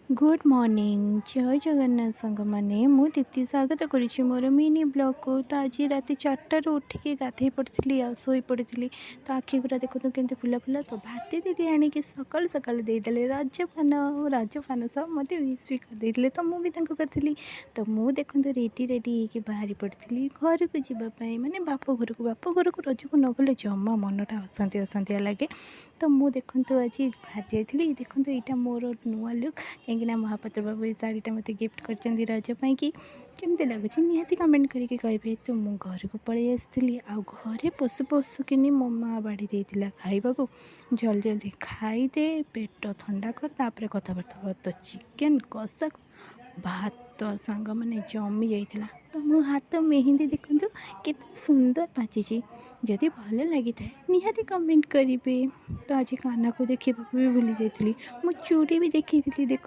Good morning जय जगन्नाथ सांग मैंने मु दीप्ति स्वागत करुँची मोर मिनी ब्लॉग को। तो आज रात 4टारू उठिकी गाधे पड़ी आ शोई पड़ी तो आखि गुरा देखो केमती फुला फुला। तो भारती दीदी आणिकी सकाल सकाल देदेले रजपान सब मत विश भी करदे। तो मुझे करी तो मुझे देखो रेडी रेडी होगी बाहरी पड़ी घर को जावाई माने बाप घर को रज को न गले जमा मनटा अशांति अशांतिया लगे। तो मुझे देखो आज बाहर जाइली देखो यहाँ मोर नुआ लुक कहीं महापात्र बाबू ये शाढ़ीटा मत गिफ्ट कर रजपाई कि केमती लगुच निहाती कमेंट करके कहे। तो मु घर को पलि आसती आ घरे पशु पशु कि मो माँ बाड़ी देती खाइबा को जल्दी जल्दी खाईदे पेट ठंडा कर तापर कथबार्ता। तो चिकेन कषा भात सांग मैंने जमी जाइला। तो मो हाथ मेहंदी देखु के सुंदर पाची जदि भल लगी था निहाती कमेंट करेंगे। तो आज काना को देखा भी भूली जाती मो चूड़ी भी देखी देख